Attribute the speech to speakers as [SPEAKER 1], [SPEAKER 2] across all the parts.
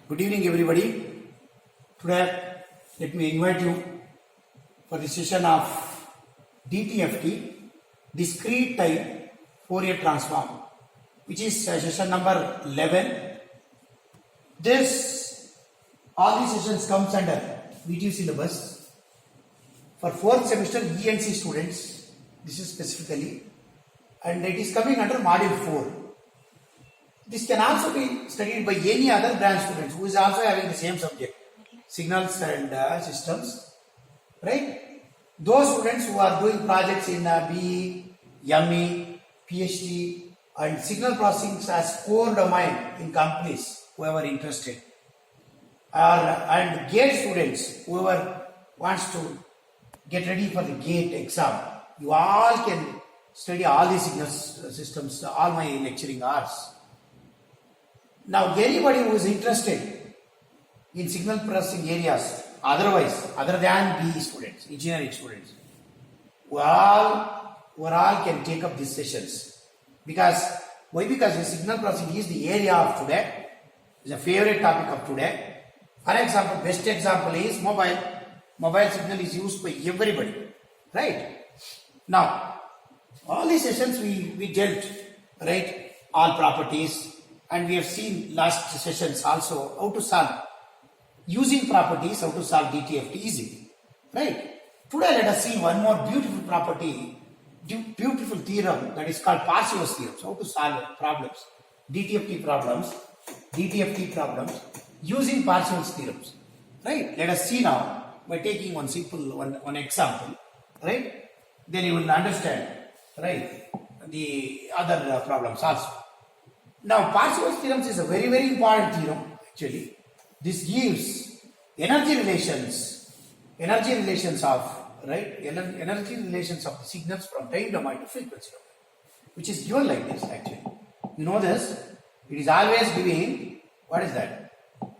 [SPEAKER 1] Good evening, everybody. Today, let me invite you for the session of DTFT, discrete time Fourier transform, which is session number 11. All these sessions comes under VTU syllabus for 4th semester ENC students. This is specifically, and it is coming under module 4. This can also be studied by any other branch students who is also having the same subject, signals and systems, right? Those students who are doing projects in BE, ME, PhD and signal processing as core domain in companies, whoever interested, and GATE students, whoever wants to get ready for the GATE exam, you all can study all these signal systems, all my lecturing hours. Now, anybody who is interested in signal processing areas, other than BE students, engineering students, we all can take up these sessions. Why? Because the signal processing is the area of today, is a favorite topic of today. For example, best example is mobile. Mobile signal is used by everybody, right? Now, all these sessions we dealt, right, all properties. And we have seen last sessions also how to solve using properties, how to solve DTFT easily, right? Today let us see one more beautiful property, beautiful theorem that is called Parseval's theorem. So how to solve problems, DTFT problems using Parseval's theorems, right? Let us see now by taking one simple one example, right? Then you will understand, right, the other problems also. Now, Parseval's theorems is a very, very important theorem actually. This gives energy relations of the signals from time domain to frequency domain, which is given like this actually. You know this, it is always giving, what is that?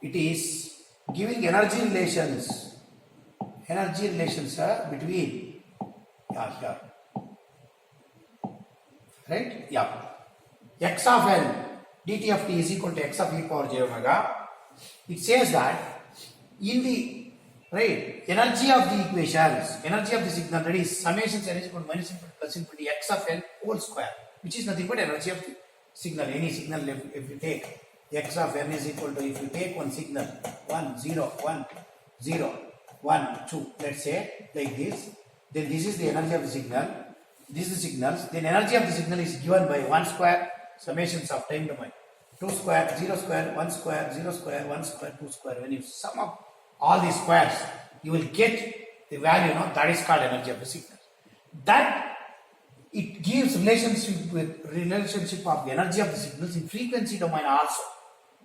[SPEAKER 1] It is giving energy relations between, here, right? Yeah. X of n DTFT is equal to x of e power j omega. It says that in the energy of the equations, energy of the signal, that is summation n is equal to minus infinity plus infinity x of n whole square, which is nothing but energy of the signal. Any signal, if you take x of n is equal to, if you take one signal 1 0 1 0 1 2, let's say like this, then this is the energy of the signal. This is the signals. Then energy of the signal is given by 1 square summations of time domain, 2 square, 0 square, 1 square, 0 square, 1 square, 2 square. When you sum up all these squares, you will get the value, that is called energy of the signal. That it gives relationship of the energy of the signals in frequency domain also,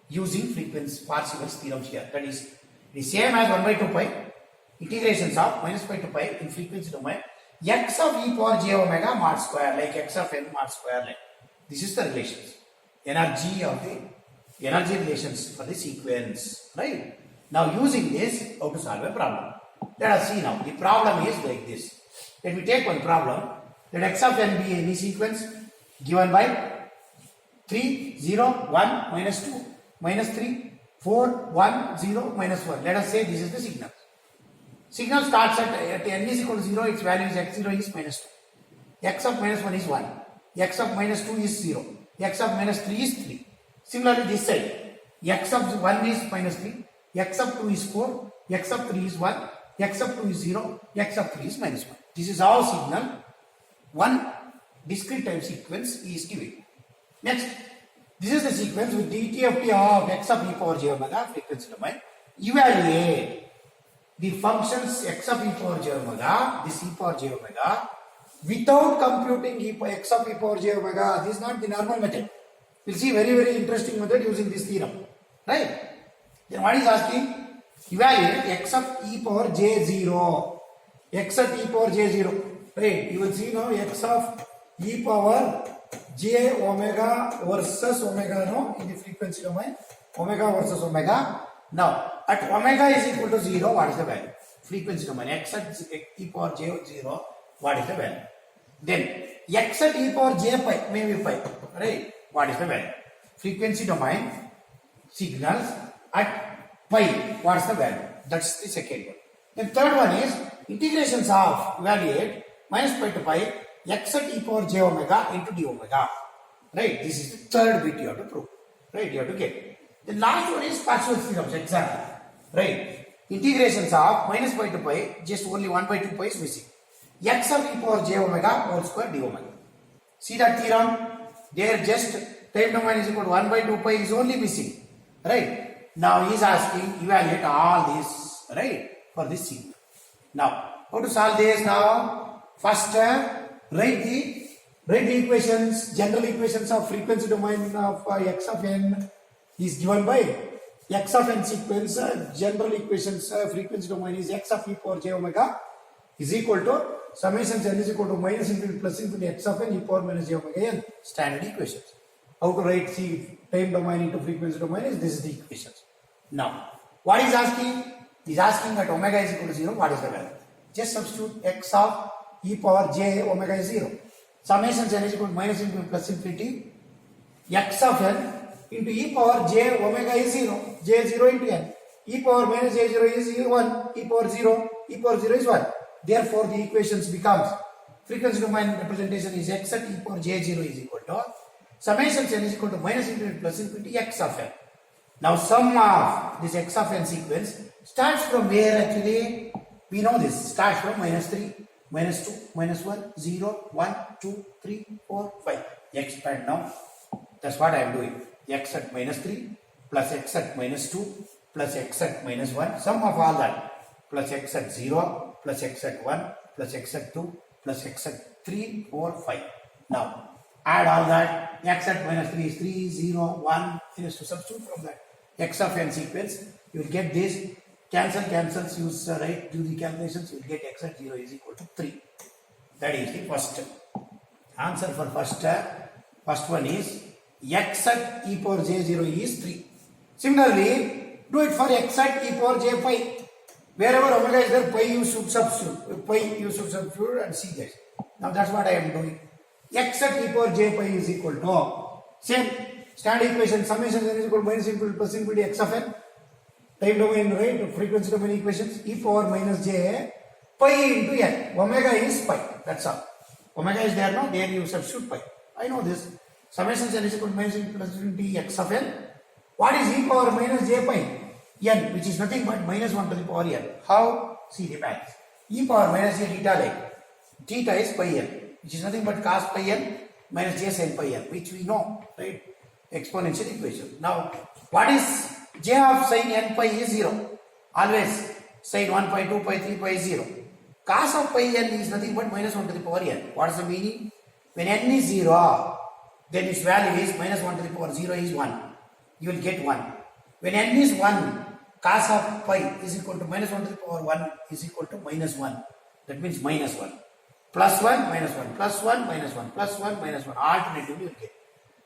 [SPEAKER 1] using Parseval's theorems here. That is the same as 1 by 2 pi, integrations of minus pi to pi in frequency domain, x of e power j omega mod square, like x of n mod square, like this is the relations, energy relations for the sequence, right? Now using this, how to solve a problem. Let us see now. The problem is like this. Let me take one problem. Let x of n be any sequence given by 3 0 1 minus 2 minus 3 4 1 0 minus 1. Let us say this is the signal. Signal starts at n is equal to 0, its value is x0 is minus 2. X of minus 1 is 1. X of minus 2 is 0. X of minus 3 is 3. Similarly, this side, x of 1 is minus 3. X of 2 is 4. X of 3 is 1. X of 2 is 0. X of 3 is minus 1. This is how signal, one discrete time sequence is given. Next, this is the sequence with DTFT of x of e power j omega frequency domain. Evaluate the functions x of e power j omega, this e power j omega, without computing x of e power j omega. This is not the normal method. We'll see very, very interesting method using this theorem, right? Then what is asking? Evaluate x of e power j0, x of e power j0, right? You will see now x of e power j omega versus omega, in the frequency domain, omega versus omega. Now, at omega is equal to 0, what is the value? Frequency domain, x at e power j0 What is the value? Then x at e power j pi may be pi, right? What is the value? Frequency domain signals at pi. What is the value? That's the second one. Then third one is integrations of evaluate minus pi to pi x at e power j omega into d omega. Right? This is the third bit you have to prove. Right? You have to get. The last one is partial theorems. Exactly. Right? Integrations of minus pi to pi, just only 1 by 2 pi is missing. X of e power j omega whole square d omega. See that theorem? There just time domain is equal to 1 by 2 pi is only missing. Right? Now he is asking evaluate all this, right, for this signal. Now, how to solve this now? First, write the equations, general equations of frequency domain of x of n is given by x of n sequence, general equations, frequency domain is x of e power j omega is equal to summation n is equal to minus infinity plus infinity x of n e power minus j omega n. Standard equations. How to write time domain into frequency domain is this is the equations. Now, what is asking? Is asking that omega is equal to 0. What is the value? Just substitute x of e power j omega is 0. Summation n is equal to minus infinity plus infinity x of n into e power j omega is 0. J is 0 into n. E power minus j 0 is 1. E power 0. E power 0 is 1. Therefore, the equations becomes frequency domain representation is x at e power j 0 is equal to summation n is equal to minus infinity plus infinity x of n. Now, sum of this x of n sequence starts from where actually? We know this. Starts from minus 3, minus 2, minus 1, 0, 1, 2, 3, 4, 5. Expand now. That's what I am doing. X at minus 3 plus x at minus 2 plus x at minus 1. Sum of all that. Plus x at 0 plus x at 1 plus x at 2 plus x at 3, 4, 5. Now, add all that. X at minus 3 is 3, 0, 1. Finish to substitute from that. X of n sequence. You will get this. Cancels. Use right. Do the calculations. You will get x at 0 is equal to 3. That is the first answer for first one is x at e power j 0 is 3. Similarly, do it for x at e power j pi. Wherever omega is there, pi you should substitute and see this. Now that's what I am doing. X at e power j pi is equal to same standard equation summation n is equal to minus infinity plus infinity x of n. Time domain, right? Frequency domain equations e power minus j pi into n. Omega is pi. That's all. Omega is there now. There you substitute pi. I know this. Summation n is equal to minus infinity plus infinity x of n. What is e power minus j pi? N, which is nothing but minus 1 to the power n. How? See the maths. E power minus j theta like. Theta is pi n, which is nothing but cos pi n minus j sin pi n, which we know, right? Exponential equation. Now, what is j of sin n pi is 0. Always sin 1 pi, 2 pi, 3 pi is 0. Cos of pi n is nothing but minus 1 to the power n. What is the meaning? When n is 0, then its value is minus 1 to the power 0 is 1. You will get 1. When n is 1, cos of pi is equal to minus 1 to the power 1 is equal to minus 1. That means minus 1. Plus 1, minus 1. Plus 1, minus 1. Plus 1, minus 1. Alternatively, you will get.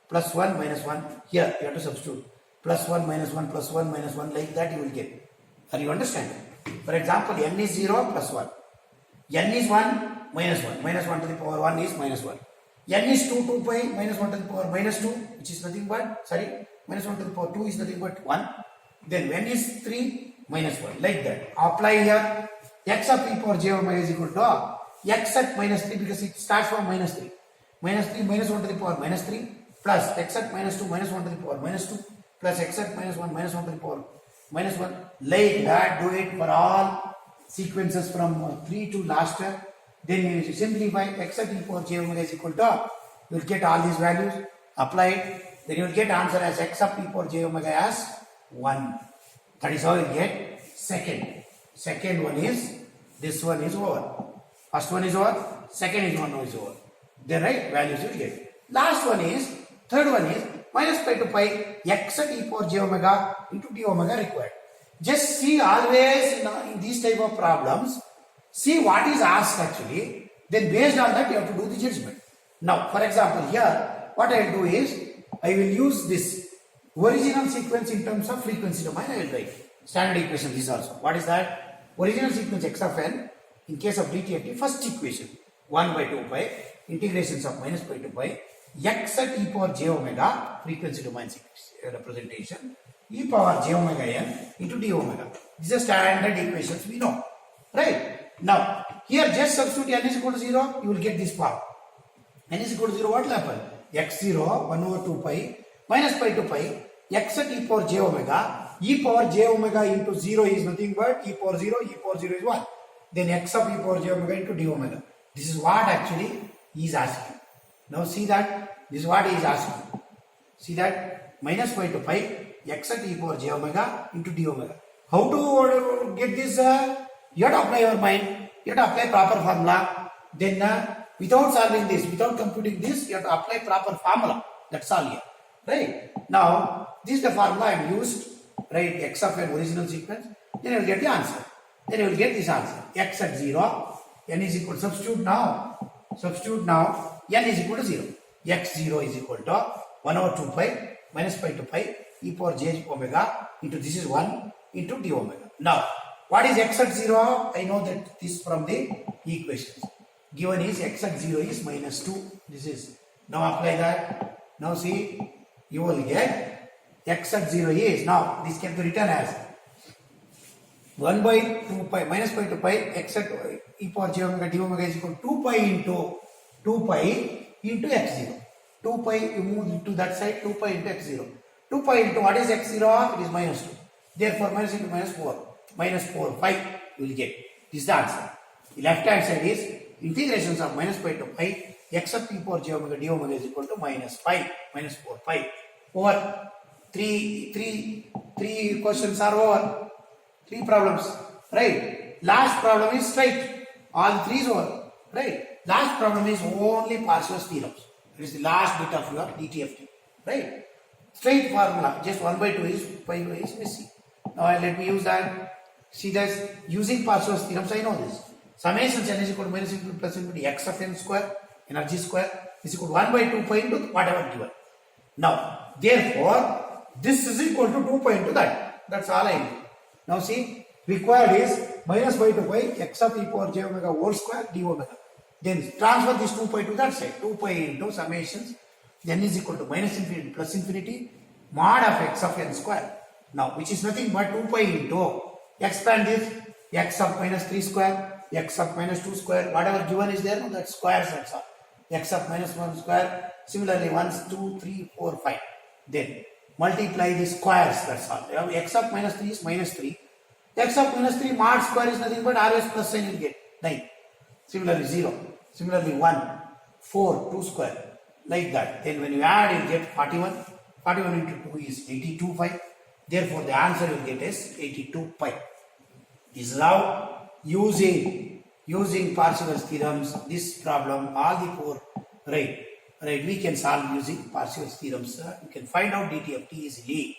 [SPEAKER 1] Plus 1, minus 1. Here, you have to substitute. Plus 1, minus 1, plus 1, minus 1. Like that, you will get. Are you understanding? For example, n is 0, plus 1. N is 1, minus 1. Minus 1 to the power 1 is minus 1. N is 2, 2 pi, minus 1 to the power minus 2, which is nothing but, minus 1 to the power 2 is nothing but 1. Then when is 3? Minus 1. Like that. Apply here. X of e power j omega is equal to x at minus 3 because it starts from minus 3. Minus 3 minus 1 to the power minus 3 plus x at minus 2 minus 1 to the power minus 2 plus x at minus 1 minus 1 to the power minus 1. Like that. Do it for all sequences from 3 to last. Then you simplify x at e power j omega is equal to, you will get all these values. Apply it. Then you will get answer as x of e power j omega as 1. That is how you get second. Second one is, this one is over. First one is over, second is one is over. Then right values you will get. Last one is, third one is minus pi to pi x at e power j omega into d omega required. Just see always in these type of problems, see what is asked actually. Then based on that you have to do the judgment. Now for example here, what I will do is, I will use this original sequence in terms of frequency domain. I will write standard equation this also. What is that? Original sequence x of n in case of DTFT, first equation. 1 by 2 pi integrations of minus pi to pi x at e power j omega frequency domain representation e power j omega n into d omega. These are standard equations we know, right? Now here just substitute n is equal to 0, you will get this form. N is equal to 0, what will happen? x0 1 over 2 pi minus pi to pi x at e power j omega. E power j omega into 0 is nothing but e power 0 is 1. Then x of e power j omega into d omega. This is what actually he is asking. Now see that this is what he is asking. See that minus pi to pi x at e power j omega into d omega. How to get this? You have to apply your mind. You have to apply proper formula. Then without solving this, without computing this, you have to apply proper formula. That's all here. Right? Now this is the formula I have used. Right? X of an original sequence. Then you will get the answer. Then you will get this answer. X at 0, n is equal to substitute now, n is equal to 0. x0 is equal to 1 over 2 pi minus pi to pi e power j omega into this is 1 into d omega. Now what is x at 0? I know that this from the equations. Given is x at 0 is minus 2. This is, now apply that. Now see, you will get x at 0 is, now this can be written as 1 by 2 pi minus pi to pi x at e power j omega d omega is equal to 2 pi into x0. 2 pi, you move to that side, 2 pi into x0. 2 pi into what is x0? It is minus 2. Therefore minus into minus 4. Minus 4 pi you will get. This is the answer. The left hand side is integrations of minus pi to pi x of e power j omega d omega is equal to minus 4 pi over 3 questions are over. 3 problems, right? Last problem is straight. All 3 is over, right? Last problem is only Parseval's theorems. It is the last bit of your DTFT, right? Straight formula, just 1 by 2 is 5 is missing. Now let me use that. See this, using Parseval's theorems, I know this. Summation n is equal to minus infinity plus infinity x of n square, energy square is equal to 1 by 2 pi into whatever given. Now, therefore, this is equal to 2 pi into that. That's all I need. Now see, required is minus pi to pi x of e power j omega whole square d omega. Then transfer this 2 pi to that side. 2 pi into summations n is equal to minus infinity plus infinity mod of x of n square. Now, which is nothing but 2 pi into, expand this, x of minus 3 square, x of minus 2 square, whatever given is there, no, that squares, that's all. X of minus 1 square, similarly 1, 2, 3, 4, 5. Then multiply the squares, that's all. X of minus 3 is minus 3. X of minus 3 mod square is nothing but always plus sign you will get 9. Similarly 0. Similarly 1, 4, 2 square. Like that. Then when you add, you get 41. 41 into 2 is 82 pi. Therefore the answer you will get is 82 pi. This is how using Parseval's theorems, this problem, all the 4, right, we can solve using Parseval's theorems. You can find out DTFT easily.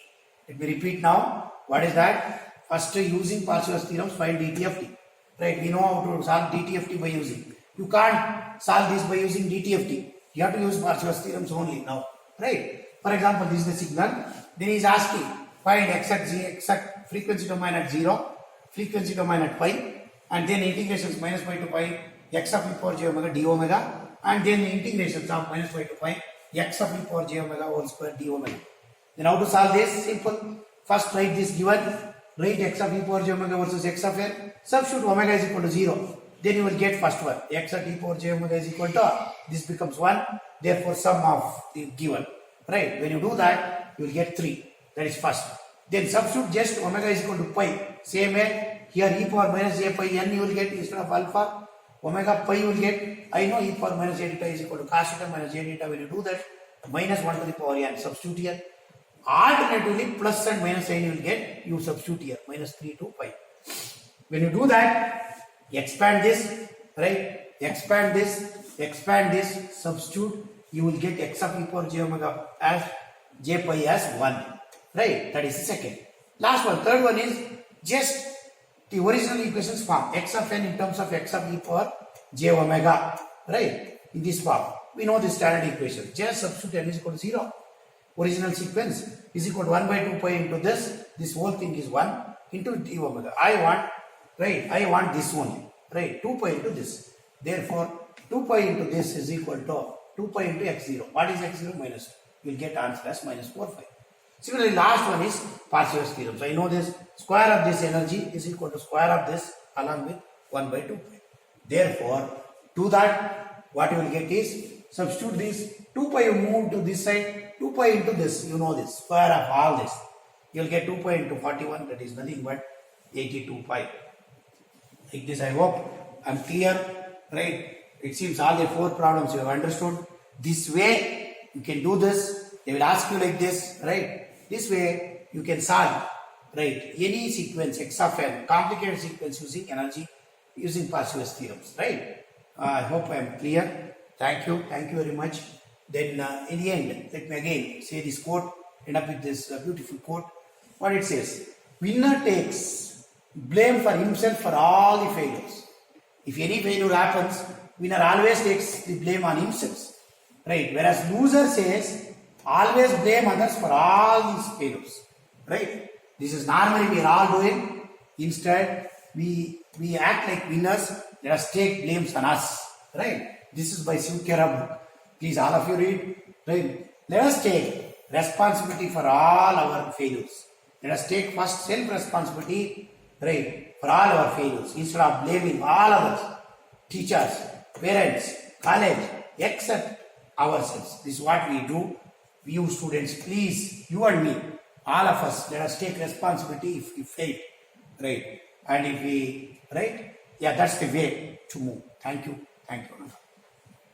[SPEAKER 1] Let me repeat now. What is that? First, using Parseval's theorems, find DTFT. Right, we know how to solve DTFT by using. You can't solve this by using DTFT. You have to use Parseval's theorems only now. Right? For example, this is the signal. Then he is asking, find exact frequency domain at 0, frequency domain at pi, and then integrations minus pi to pi, x of e power j omega d omega, and then integrations of minus pi to pi, x of e power j omega whole square d omega. Then how to solve this? Simple. First write this given, write x of e power j omega versus x of n, substitute omega is equal to 0. Then you will get first one, x of e power j omega is equal to, this becomes 1, therefore sum of the given. Right? When you do that, you will get 3. That is first. Then substitute just omega is equal to pi. Same way, here e power minus j pi n you will get instead of alpha. Omega pi you will get, I know e power minus j theta is equal to cos theta minus j theta. When you do that, minus 1 to the power n, substitute here. Alternatively, plus and minus sign you will get, you substitute here, minus 3 to pi. When you do that, expand this, right? Expand this, substitute, you will get x of e power j omega as j pi as 1. Right? That is the second. Last one, third one is just the original equations form. X of n in terms of x of e power j omega. Right? In this form. We know the standard equation. Just substitute n is equal to 0. Original sequence is equal to 1 by 2 pi into this. This whole thing is 1 into d omega. I want this only. Right? 2 pi into this. Therefore, 2 pi into this is equal to 2 pi into x0. What is x0? Minus 2. You will get answer as minus 4 pi. Similarly, last one is Parseval's theorem. So I know this square of this energy is equal to square of this along with 1 by 2 pi. Therefore, to that, what you will get is, substitute this 2 pi, you move to this side, 2 pi into this, you know this, square of all this. You will get 2 pi into 41, that is nothing but 82 pi. Like this, I hope I am clear, right? It seems all the 4 problems you have understood. This way, you can do this. They will ask you like this, right? This way, you can solve, right? Any sequence, x of n, complicated sequence using energy, using Parseval's theorems, right? I hope I am clear. Thank you very much. Then in the end, let me again say this quote, end up with this beautiful quote. What it says: winner takes blame for himself for all the failures. If any failure happens, winner always takes the blame on himself, right? Whereas loser says, always blame others for all these failures, right? This is normally we are all doing. Instead, we act like winners. Let us take blames on us, right? This is by Shiv Khera book. Please, all of you read, right? Let us take responsibility for all our failures. Let us take first self-responsibility, right, for all our failures, instead of blaming all others, teachers, parents, college, except ourselves. This is what we do. You students, please, you and me, all of us, let us take responsibility if we fail, right? And if we, right? Yeah, that's the way to move. Thank you. Thank you.